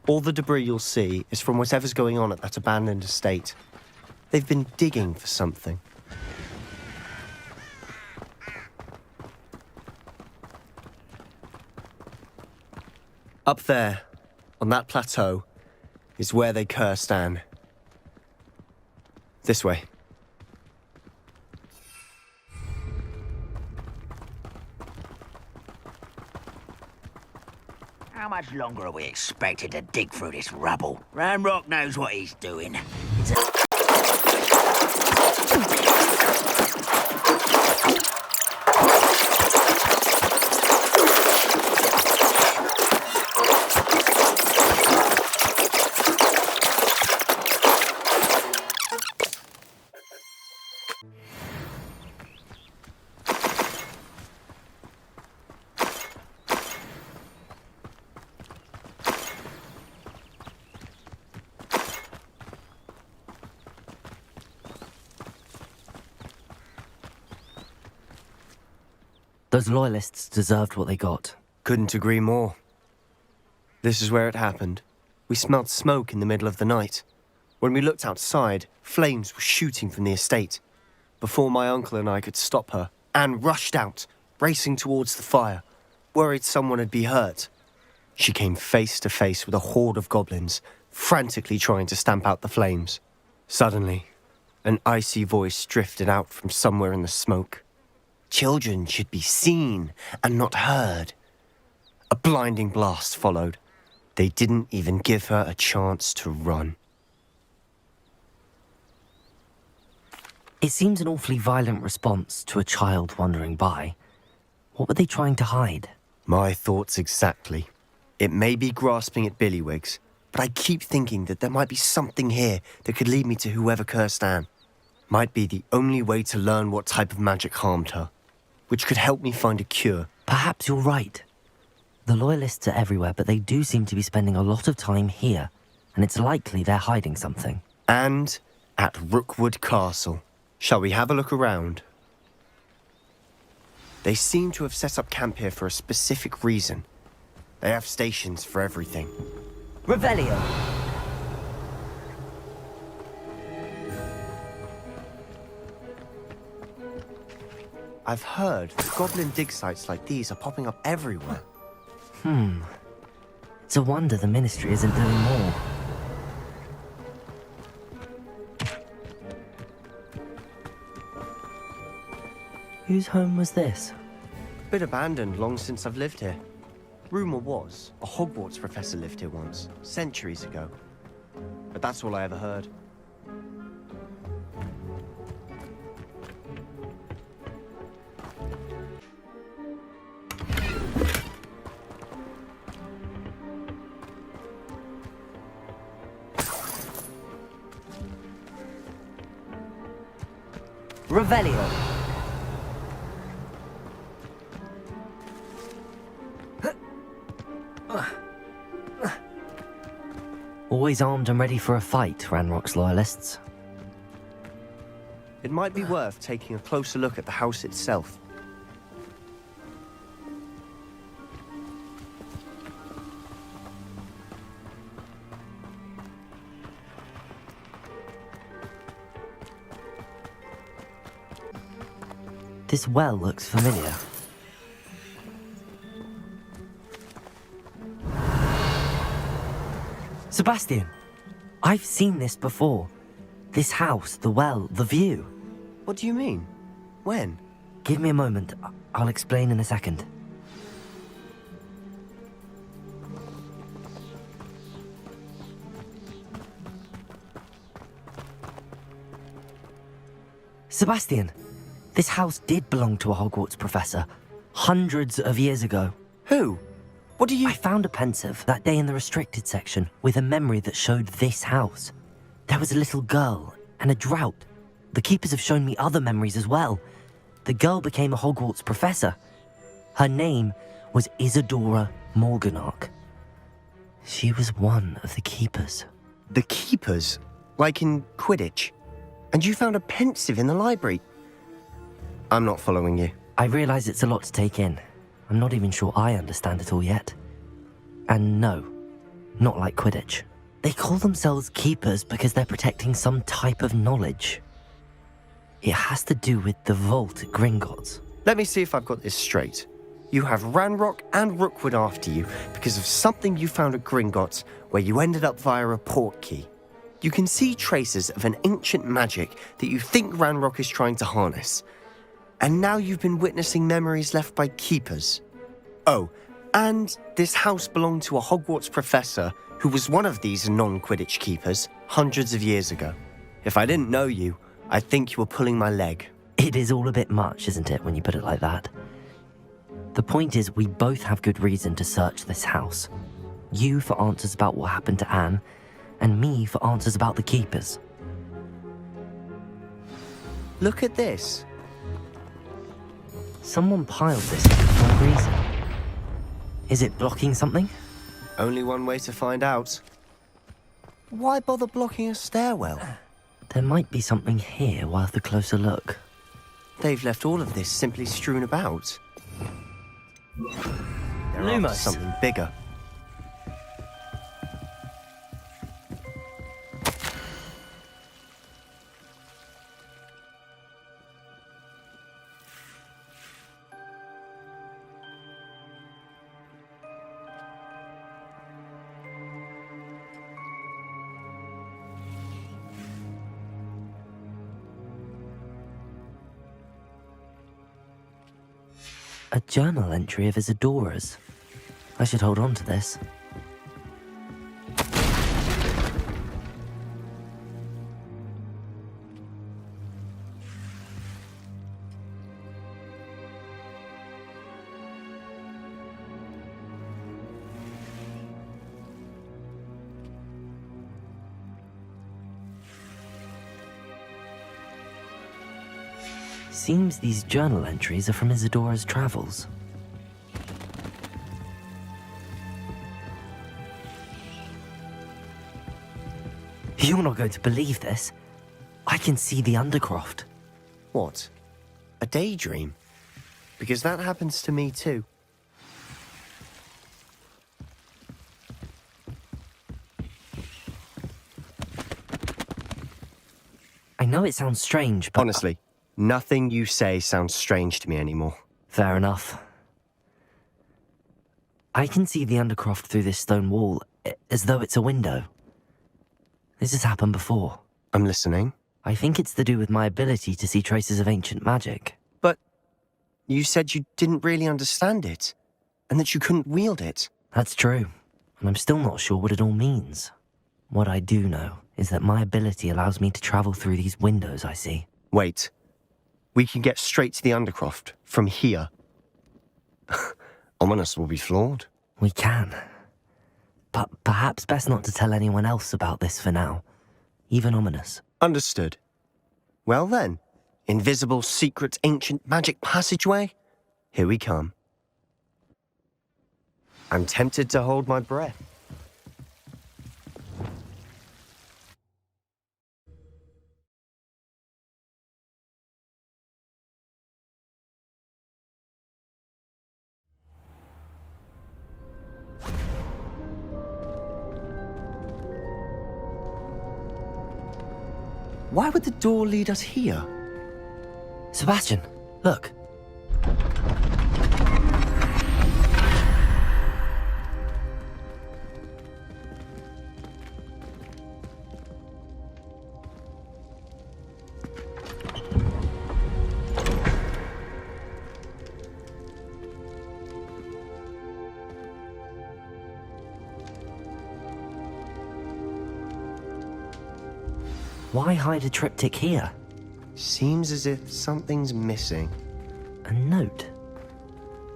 All the debris you'll see is from whatever's going on at that abandoned estate. They've been digging for something. Up there, on that plateau, is where they cursed Anne. This way. How much longer are we expected to dig through this rubble? Ramrock knows what he's doing. Those loyalists deserved what they got. Couldn't agree more. This is where it happened. We smelled smoke in the middle of the night. When we looked outside, flames were shooting from the estate. Before my uncle and I could stop her, Anne rushed out, racing towards the fire, worried someone had been hurt. She came face to face with a horde of goblins, frantically trying to stamp out the flames. Suddenly, an icy voice drifted out from somewhere in the smoke. Children should be seen and not heard. A blinding blast followed. They didn't even give her a chance to run. It seems an awfully violent response to a child wandering by. What were they trying to hide? My thoughts exactly. It may be grasping at billywhigs, but I keep thinking that there might be something here that could lead me to whoever cursed Anne. Might be the only way to learn what type of magic harmed her, which could help me find a cure. Perhaps you're right. The loyalists are everywhere, but they do seem to be spending a lot of time here, and it's likely they're hiding something. And at Rookwood Castle. Shall we have a look around? They seem to have set up camp here for a specific reason. They have stations for everything. Revelio! I've heard that goblin dig sites like these are popping up everywhere. It's a wonder the Ministry isn't doing more. Whose home was this? Been abandoned long since I've lived here. Rumour was, a Hogwarts professor lived here once, centuries ago. But that's all I ever heard. Revelio! Always armed and ready for a fight, Ranrock's loyalists. It might be worth taking a closer look at the house itself. This well looks familiar. Sebastian, I've seen this before. This house, the well, the view. What do you mean? When? Give me a moment. I'll explain in a second. Sebastian, this house did belong to a Hogwarts professor, hundreds of years ago. Who? What do you... I found a pensive that day in the restricted section with a memory that showed this house. There was a little girl and a drought. The keepers have shown me other memories as well. The girl became a Hogwarts professor. Her name was Isidora Morganark. She was one of the keepers. The keepers? Like in Quidditch? And you found a pensive in the library? I'm not following you. I realize it's a lot to take in. I'm not even sure I understand it all yet. And no, not like Quidditch. They call themselves keepers because they're protecting some type of knowledge. It has to do with the vault at Gringotts. Let me see if I've got this straight. You have Ranrock and Rookwood after you because of something you found at Gringotts where you ended up via a port key. You can see traces of an ancient magic that you think Ranrock is trying to harness. And now you've been witnessing memories left by keepers. Oh, and this house belonged to a Hogwarts professor who was one of these non-Quidditch keepers hundreds of years ago. If I didn't know you, I'd think you were pulling my leg. It is all a bit much, isn't it, when you put it like that? The point is, we both have good reason to search this house. You for answers about what happened to Anne, and me for answers about the keepers. Look at this. Someone piled this here for no reason. Is it blocking something? Only one way to find out. Why bother blocking a stairwell? There might be something here worth a closer look. They've left all of this simply strewn about. They're after Lumos. something bigger. A journal entry of Isidora's. I should hold on to this. Seems these journal entries are from Isidora's travels. You're not going to believe this. I can see the Undercroft. What? A daydream? Because that happens to me too. I know it sounds strange, but... Honestly, nothing you say sounds strange to me anymore. Fair enough. I can see the Undercroft through this stone wall, as though it's a window. This has happened before. I'm listening. I think it's to do with my ability to see traces of ancient magic. But you said you didn't really understand it, and that you couldn't wield it. That's true, and I'm still not sure what it all means. What I do know is that my ability allows me to travel through these windows I see. Wait. We can get straight to the Undercroft from here. Ominous will be floored. We can. But perhaps best not to tell anyone else about this for now. Even Ominous. Understood. Well then, invisible, secret, ancient magic passageway? Here we come. I'm tempted to hold my breath. Why would the door lead us here? Sebastian, look. Why hide a triptych here? Seems as if something's missing. A note.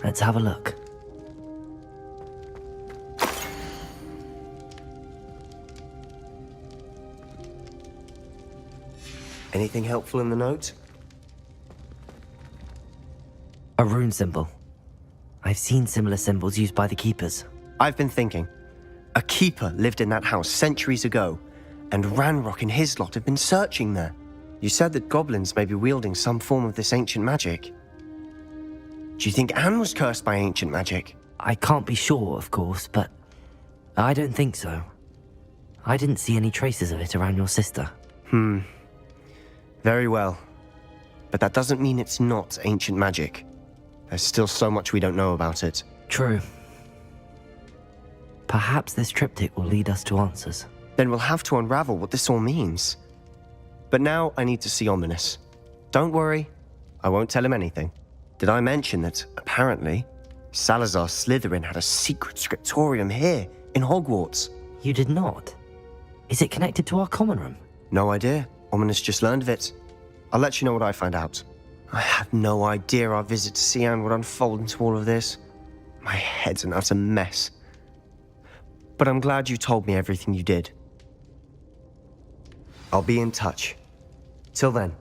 Let's have a look. Anything helpful in the note? A rune symbol. I've seen similar symbols used by the keepers. I've been thinking. A keeper lived in that house centuries ago, and Ranrock and his lot have been searching there. You said that goblins may be wielding some form of this ancient magic. Do you think Anne was cursed by ancient magic? I can't be sure, of course, but I don't think so. I didn't see any traces of it around your sister. Very well. But that doesn't mean it's not ancient magic. There's still so much we don't know about it. True. Perhaps this triptych will lead us to answers. Then we'll have to unravel what this all means. But now I need to see Ominous. Don't worry, I won't tell him anything. Did I mention that, apparently, Salazar Slytherin had a secret scriptorium here in Hogwarts? You did not? Is it connected to our common room? No idea. Ominous just learned of it. I'll let you know what I find out. I had no idea our visit to Cian would unfold into all of this. My head's an utter mess. But I'm glad you told me everything you did. I'll be in touch. Till then.